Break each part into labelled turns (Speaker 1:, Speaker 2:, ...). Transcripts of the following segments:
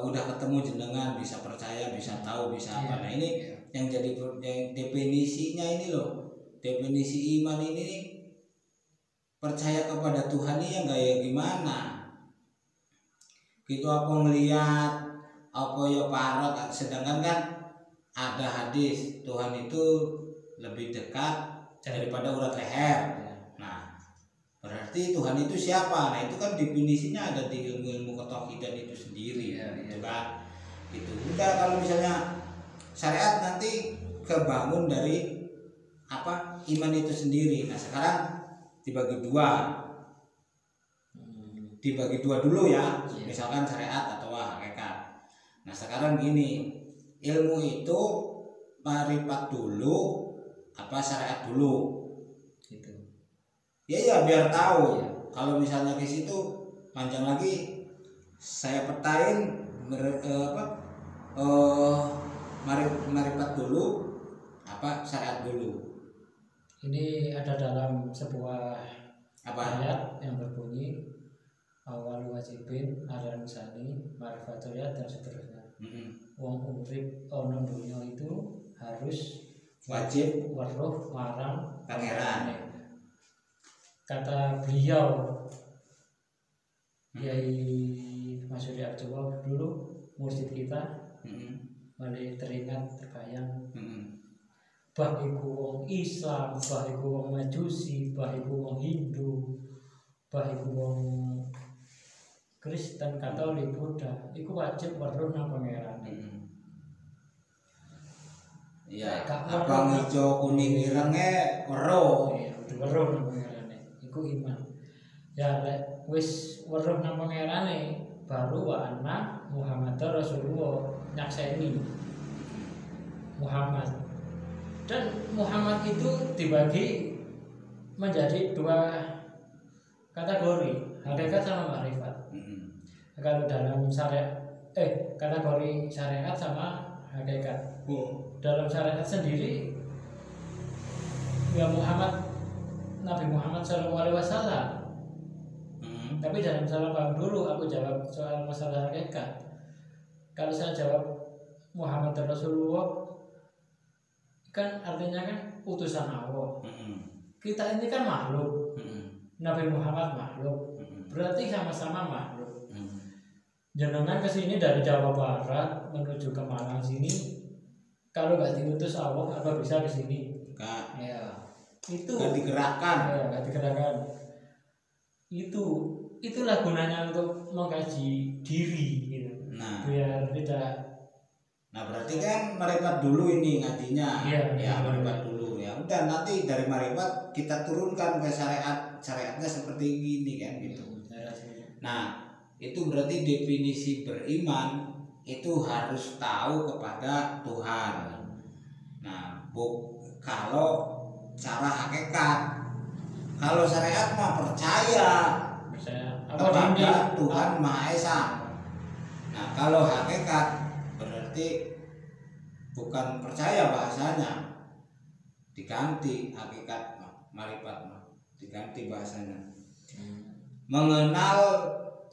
Speaker 1: udah ketemu jenengan bisa percaya, bisa tahu, bisa apa. Nah ini yang jadi definisinya ini loh, definisi iman ini percaya kepada Tuhan ini yang kayak gimana gitu, apa ngelihat apa ya parot. Sedangkan kan ada hadis Tuhan itu lebih dekat daripada urat leher. Nah berarti Tuhan itu siapa? Nah itu kan definisinya ada di ilmu ketauhidan itu sendiri, gitu kan. Gitu. Udah kalau misalnya syariat nanti kebangun dari apa iman itu sendiri. Nah sekarang dibagi dua dulu ya, misalkan syariat atau hakikat. Nah sekarang gini, ilmu itu marifat dulu apa syariat dulu gitu. Ya biar tahu. Kalau misalnya ke situ panjang lagi saya petain marifat dulu apa syariat dulu.
Speaker 2: Ini ada dalam sebuah ayat yang berbunyi awal wajibin ada misani marifatullah dan seterusnya. Wong urip ono dunya itu harus wajib weruh marang pangeran. Kata beliau Yai Mas Yudi Arjowo dulu mursyid kita, balik teringat terbayang bah iku wong Islam, bah iku wong Majusi, bah iku wong Hindu, bah iku wong Kristen, Katolik, Buddha, iku wajib weruh nang pangeran.
Speaker 1: Iya, abang hijau kuning irenge weruh.
Speaker 2: Iya, weruh nang pangerane. Iku iman. Ya lek wis weruh nang pangerane baru wa anna Muhammad Rasulullah nyakseni Muhammad. Dan Muhammad itu dibagi menjadi dua kategori, hakikat sama makrifat. Kalau dalam syariat kategori syariat sama hakikat. Dalam syariat sendiri ya Nabi Muhammad SAW. Tapi dalam salah paham dulu aku jawab soal masalah hakikat. Kalau saya jawab Muhammad Rasulullah kan artinya kan utusan Allah. Kita ini kan makhluk. Nabi Muhammad makhluk. Berarti sama-sama makhluk. Jenengan kesini dari Jawa Barat menuju ke Malang sini, kalau nggak diutus Allah apa bisa kesini?
Speaker 1: Enggak.
Speaker 2: Ya. Itu
Speaker 1: nggak digerakkan.
Speaker 2: Ya, nggak digerakkan. Itulah gunanya untuk mengkaji diri gitu.
Speaker 1: Nah,
Speaker 2: biar tidak.
Speaker 1: Nah berarti kan marifat dulu ini ngajinya. Ya marifat dulu. Ya udah nanti dari marifat kita turunkan ke syariatnya seperti ini kan gitu. Nah itu berarti definisi beriman itu harus tahu kepada Tuhan. Nah kalau cara hakikat, kalau syariat mah percaya kepada Tuhan Maha Esa. Nah kalau hakikat berarti bukan percaya bahasanya, diganti hakikat marifat diganti bahasanya mengenal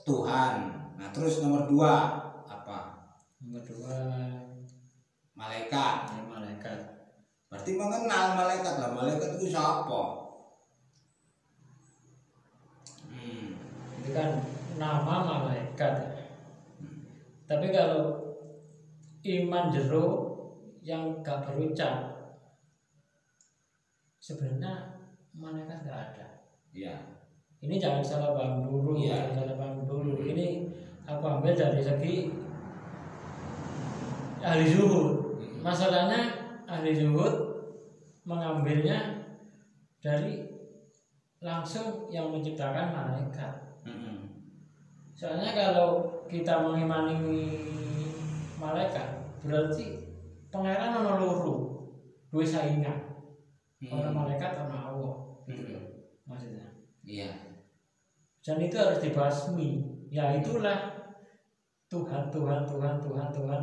Speaker 1: Tuhan. Nah terus nomor 2 apa?
Speaker 2: Nomor 2
Speaker 1: malaikat.
Speaker 2: Malaikat
Speaker 1: berarti mengenal malaikat lah. Malaikat itu siapa?
Speaker 2: Itu kan nama malaikat. Tapi kalau iman jero yang gak berucap, sebenarnya malaikat gak ada.
Speaker 1: Ya.
Speaker 2: Ini jangan salah paham dulu. Jangan salah paham dulu. Ini aku ambil dari segi ahli zuhud. Masalahnya ahli zuhud mengambilnya dari langsung yang menciptakan malaikat. Soalnya kalau kita mengimani malaikat berarti pangeran ono loro, dua saingan. Ono malaikat ono Allah. Gitu maksudnya.
Speaker 1: Iya.
Speaker 2: Dan itu harus dibasmi. Ya itulah Tuhan.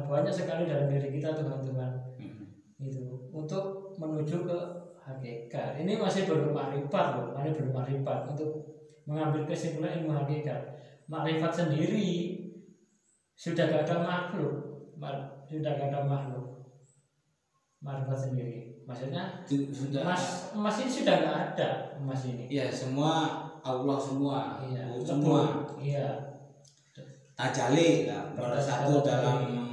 Speaker 2: Banyak sekali dalam diri kita Tuhan. Itu untuk menuju ke hakikat. Ini masih belum makrifat loh. Masih belum makrifat untuk mengambil kesimpulan ilmu hakikat. Makrifat sendiri sudah gak ada makhluk, sudah gak ada makhluk marifat sendiri. Maksudnya
Speaker 1: sudah
Speaker 2: emas ini sudah gak ada emas ini.
Speaker 1: Ya semua Allah semua.
Speaker 2: Iya,
Speaker 1: semua.
Speaker 2: Iya.
Speaker 1: Tajali bersatu dalam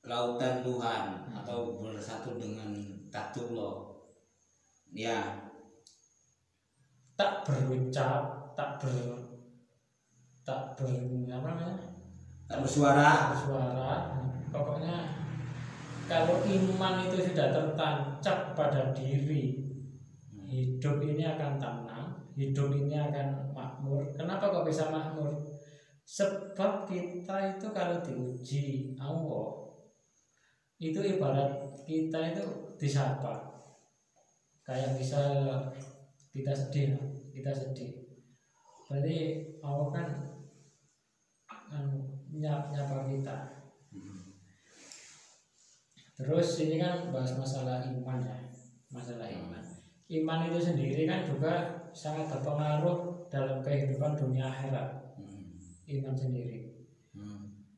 Speaker 1: lautan Tuhan atau bersatu dengan Tatullah. Ya.
Speaker 2: Tak berucap, tak bersuara. Pokoknya kalau iman itu sudah tertancap pada diri, hidup ini akan tenang, hidup ini akan makmur. Kenapa kok bisa makmur? Sebab kita itu kalau diuji Allah, itu ibarat kita itu disapa. Kayak bisa kita sedih. Berarti Allah kan nyapa kita. Terus ini kan bahas masalah iman ya, masalah iman. Iman itu sendiri kan juga sangat berpengaruh dalam kehidupan dunia akhirat. Iman sendiri.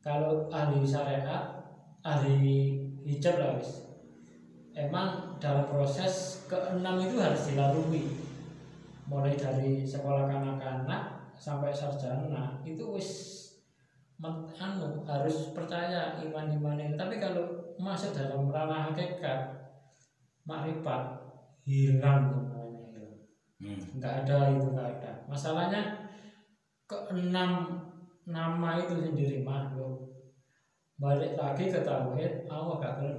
Speaker 2: Kalau ahli syariat, ahli hijab lah wis. Emang dalam proses keenam itu harus dilalui. Mulai dari sekolah kanak-kanak sampai sarjana itu wis harus percaya iman itu. Tapi kalau masuk dalam ranah hakikat makrifat hilang semuanya itu. Nggak ada. Masalahnya keenam nama itu sendiri makhluk. Balik lagi ke tauhid, Allah gak perlu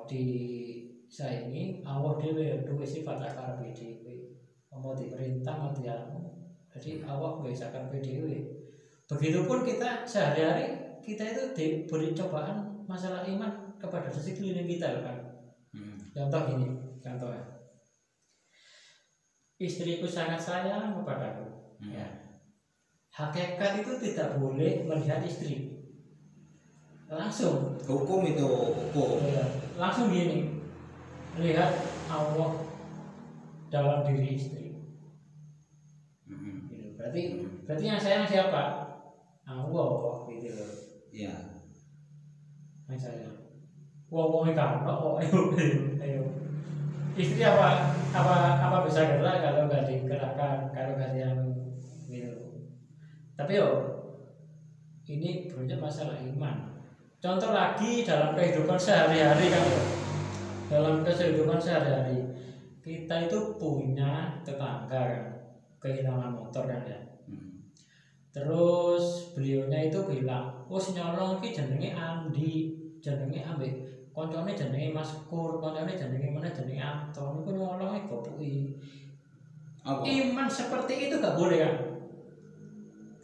Speaker 2: disaingi, Allah dhewe duwe sifat akar dhewe. Mau diperintah mau dianu. Jadi Allah bisa akar dhewe. Begitupun kita sehari-hari kita itu diberi cobaan masalah iman kepada sekeliling kita kan. Contoh gini, contohnya. Istriku sangat sayang kepadaku. Ya. Hakikat itu tidak boleh melihat istri. Langsung
Speaker 1: hukum itu hukum.
Speaker 2: Ya, langsung gini. Lihat Allah dalam diri istri. Berarti yang sayang siapa? Allah gitu loh.
Speaker 1: Iya.
Speaker 2: Yang sayang. Wong kan, ayo. Istri apa bisa gerak kalau nggak digerakkan, kalau nggak yang gitu. Tapi ini berujuk masalah iman. Contoh lagi dalam kehidupan sehari-hari kan, dalam kehidupan sehari-hari kita itu punya tetangga kan, kehilangan motor kan ya. Terus beliaunya itu bilang, nyolong ki jenenge Andi, jenenge ambek koncone jenenge Mas Kur, koncone jenenge mana jenenge Anton, niku nyolong gopuki. Iman seperti itu gak boleh kan?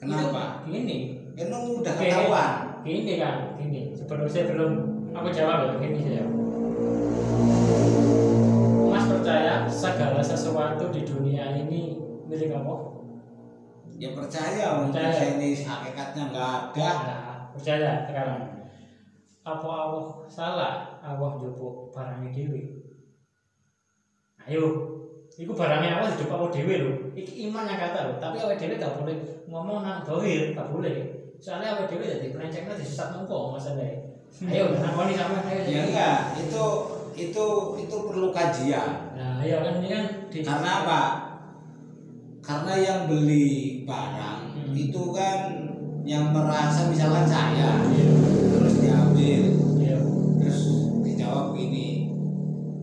Speaker 1: Kenapa?
Speaker 2: Itu gini.
Speaker 1: Itu udah ketahuan.
Speaker 2: Gini kan, gini. Sebelum aku jawab ya, gini saya. Mas percaya segala sesuatu di dunia ini milik Allah?
Speaker 1: Ya percaya. Ini hakikatnya nggak ada.
Speaker 2: Nah, percaya sekarang. Apa Allah salah? Allah njupuk barangnya dewi. Ayo, itu barangnya Allah dijupuk Allah dewi loh. Iki iman yang kata loh. Tapi Allah dewi gak boleh ngomong nang dohir, gak boleh. Soalnya Allah dewi jadi perencengnya disesat mongko masalahnya. Ayo, nangoni sama ayo.
Speaker 1: Ya enggak, itu perlu kajian.
Speaker 2: Nah, ayo kan ini kan
Speaker 1: karena apa? Karena yang beli barang itu kan yang merasa misalkan saya terus diambil, terus dijawab gini.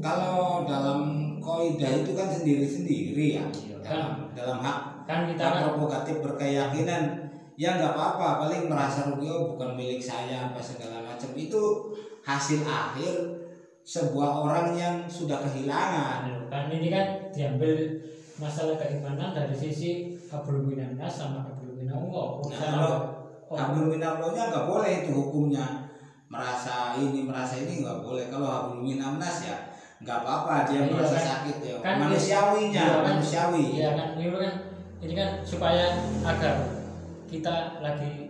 Speaker 1: Kalau dalam kaidah itu kan sendiri-sendiri ya. Dalam hak
Speaker 2: kan kita
Speaker 1: hak prerogatif berkeyakinan ya nggak apa-apa, paling merasa rugi bukan milik saya apa segala macam, itu hasil akhir sebuah orang yang sudah kehilangan.
Speaker 2: Kan ini kan diambil masalah keimanan dari sisi hablum minannas sama hablum minallah.
Speaker 1: Hablum minallahnya nggak boleh itu hukumnya, merasa ini nggak boleh. Kalau hablum minannas ya nggak apa-apa, dia merasa kan, sakit ya kan, manusiawinya manusiawi.
Speaker 2: Iya kan, ini kan supaya agar kita lagi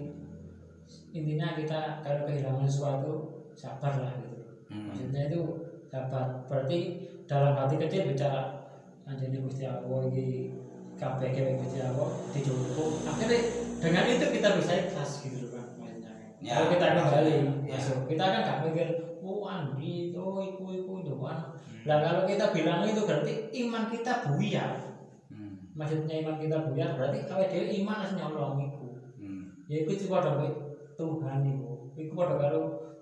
Speaker 2: intinya kita kalau kehilangan sesuatu sabar lah gitu. Maksudnya itu sabar. Berarti dalam hati kecil bicara anjani Gusti Allah iki kabeh Gusti Allah dijupuk. Akhirnya dengan itu kita bisa ikhlas gitu loh kan maksudnya.
Speaker 1: Ya,
Speaker 2: Kalau kita kembali
Speaker 1: ya.
Speaker 2: masuk, kita kan gak mikir Andi itu iku doang. Lah kalau kita bilang itu berarti iman kita buyar. Maksudnya iman kita buyar berarti awake dhewe iman as nyolong iku. Ya iku padha karo Tuhan iku. Iku padha karo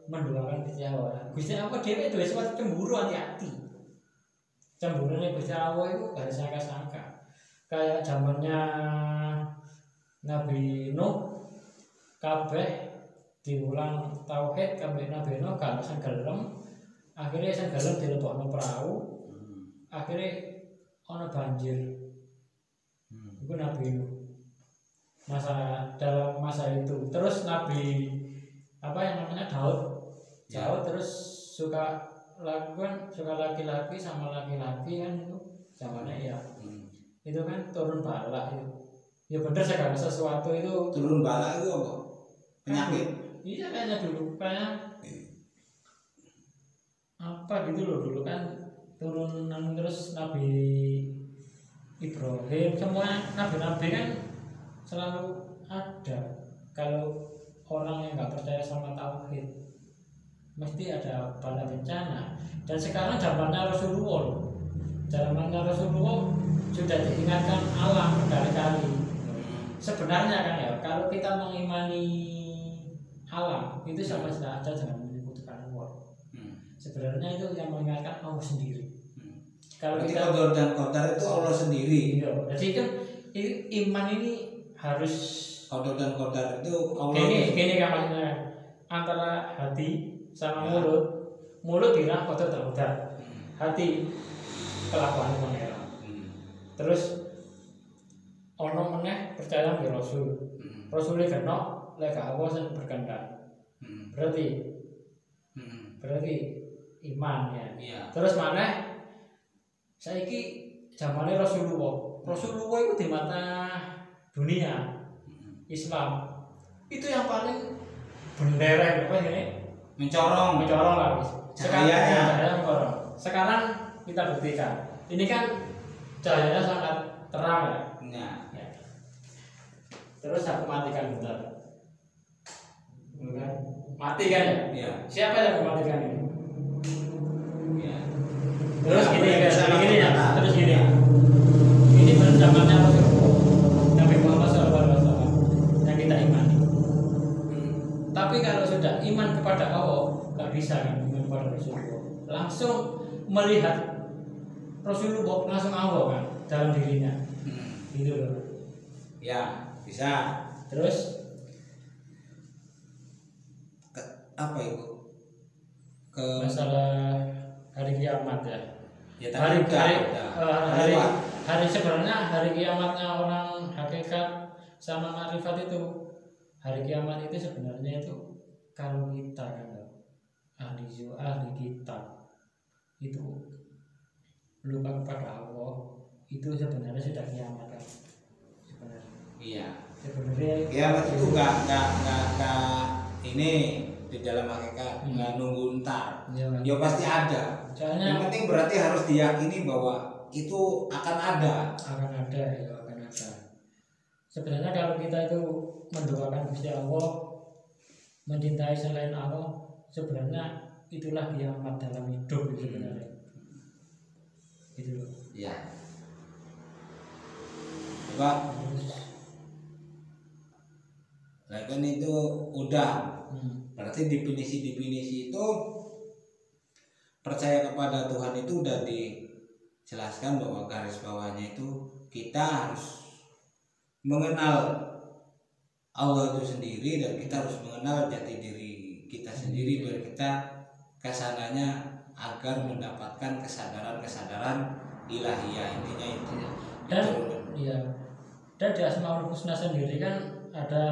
Speaker 2: mendoakan Gusti Allah. Gusti Allah dhewe duwe sifat cemburu hati-hati. Cemburune Gusti Allah iku gak sangka-sangka. Kayak zamannya Nabi Nuh kabeh diulang tauhid kabeh Nabi Nuh gak gelem. Akhirnya sing gelem dilebokno perahu. Akhirnya ana banjir. Itu Nabi Nuh dalam masa itu. Terus Nabi apa yang namanya Daud terus suka laki-laki sama laki-laki kan itu zamannya ya itu kan turun bala itu ya bener segala sesuatu itu
Speaker 1: turun bala itu apa penyakit
Speaker 2: iya kayaknya dulu kayak apa gitu loh dulu kan turunan terus Nabi Ibrahim semua nabi-nabi kan selalu ada. Kalau orang yang nggak percaya sama tauhid mesti ada bala bencana. Dan sekarang zamannya Rasulullah sudah diingatkan alam berkali-kali. Sebenarnya kan ya kalau kita mengimani alam itu sama saja dengan menyebutkan Allah. Sebenarnya itu yang mengingatkan Allah sendiri. Kalau kita
Speaker 1: qadar dan qadar itu Allah sendiri.
Speaker 2: Iya. Jadi kan iman ini harus
Speaker 1: qadar dan qadar itu Allah.
Speaker 2: Gini kan maksudnya antara hati sama mulut bilang qadar dan qadar. Hati kelakuan pangeran. Terus ono meneh percaya nang Rasul. Rasulé kena lek Allah sing berkehendak. Berarti iman ya. Iya. Terus maneh saiki zamane Rasulullah itu di mata dunia Islam itu yang paling bendera apa ini mencorong lah wis. Sekarang kita buktikan ini kan cahayanya sangat terang ya. Terus aku matikan bentar mati kan ya? Siapa yang mematikan ini? Terus gini ya. Ini berzamannya Rasulullah Nabi Muhammad SAW yang kita imani. Tapi kalau sudah iman kepada Allah nggak bisa kan iman kepada Rasulullah. Langsung melihat Rasulullah langsung Allah kan dalam dirinya. Gitu loh. Ya bisa. Terus
Speaker 1: apa itu?
Speaker 2: Masalah hari kiamat ya. Hari sebenarnya hari kiamatnya orang hakikat sama makrifat itu hari kiamat itu sebenarnya itu kalau kita kan ahli kitab itu lupa kepada Allah itu sebenarnya sudah kiamat kan sebenarnya. Iya. Sebenarnya
Speaker 1: kiamat itu nggak ini di dalam hakikat nggak nunggu ntar ya pasti ada. Soalnya yang penting berarti harus diyakini bahwa itu akan ada
Speaker 2: ya akan ada. Sebenarnya kalau kita itu mendoakan Gusti Allah mencintai selain Allah sebenarnya itulah kiamat dalam hidup itu sebenarnya gitu loh
Speaker 1: ya. Coba nah kan itu udah berarti definisi itu percaya kepada Tuhan itu udah dijelaskan bahwa garis bawahnya itu kita harus mengenal Allah itu sendiri dan kita harus mengenal jati diri kita sendiri biar kita kesananya agar mendapatkan kesadaran ilahiyah intinya itu.
Speaker 2: Dan iya. Dan di Asmaul Husna sendiri kan ada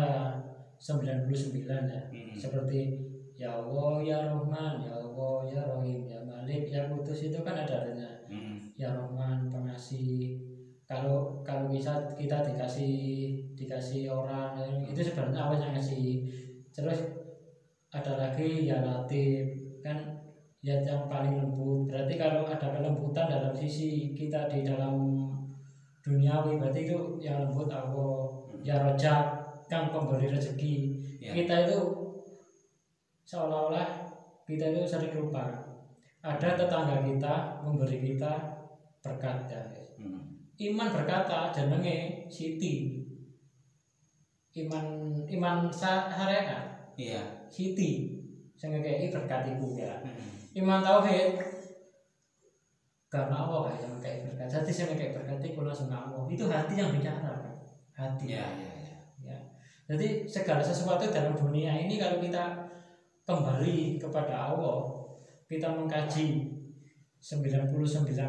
Speaker 2: 99 ya. Seperti ya Allah ya Rahman, ya Allah ya Rahim, ya Malik, ya Kudus itu kan ada adanya. Ya Rahman pengasih. Kalau bisa kita dikasih orang itu sebenarnya Allah yang ngasih. Terus ada lagi ya Latif kan ya yang paling lembut. Berarti kalau ada kelembutan dalam sisi kita di dalam duniawi berarti itu yang lembut Allah. Ya Rojak Kang pemberi rezeki.
Speaker 1: Ya.
Speaker 2: Kita itu seolah-olah kita itu sering lupa. Ada tetangga kita memberi kita berkat ya. Iman berkata jenenge Siti. Iman syariat.
Speaker 1: Iya.
Speaker 2: Siti sing ngekeki berkat iku ya. Iman tauhid karena Allah yang ngekeki berkat. Hati sing ngekeki berkat iku langsung Allah. Itu hati yang bicara kan. Hati.
Speaker 1: Ya.
Speaker 2: Jadi segala sesuatu dalam dunia ini kalau kita kembali kepada Allah, kita mengkaji 99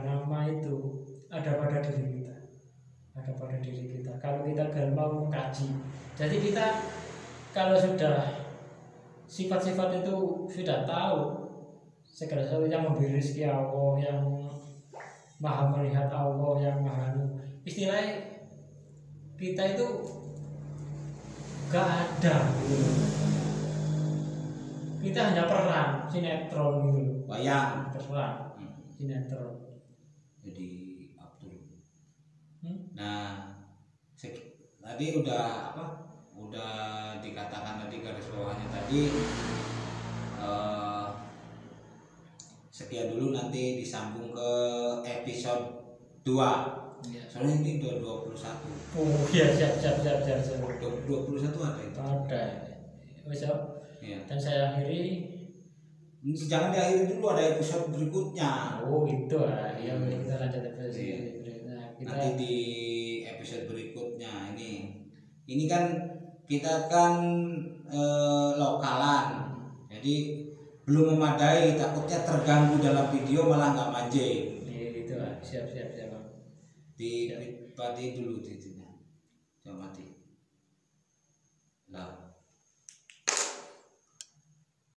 Speaker 2: nama itu ada pada diri kita. Ada pada diri kita. Kalau kita mau mengkaji. Jadi kita kalau sudah sifat-sifat itu sudah tahu segala sesuatu yang memberi rezeki Allah, yang maha melihat Allah, yang maha istilahnya kita itu gak ada gitu. Kita hanya peran sinetron gitu,
Speaker 1: Wayang
Speaker 2: peran sinetron.
Speaker 1: jadi Abdul. Nah, tadi udah dikatakan tadi garis bawahnya tadi sekian dulu, nanti disambung ke episode 2. Soalnya ini udah 21.
Speaker 2: Oh iya, siap.
Speaker 1: 21 ada itu.
Speaker 2: Ada. Besok.
Speaker 1: Iya.
Speaker 2: Dan saya akhiri.
Speaker 1: Jangan diakhiri dulu, ada episode berikutnya.
Speaker 2: Oh gitu ah. Iya, kita lanjut episode berikutnya.
Speaker 1: Nanti di episode berikutnya ini kan kita kan lokalan. Jadi belum memadai, takutnya terganggu dalam video malah nggak manjing.
Speaker 2: Iya gitu ah. Siap.
Speaker 1: Di dulu titiknya. Coba mati.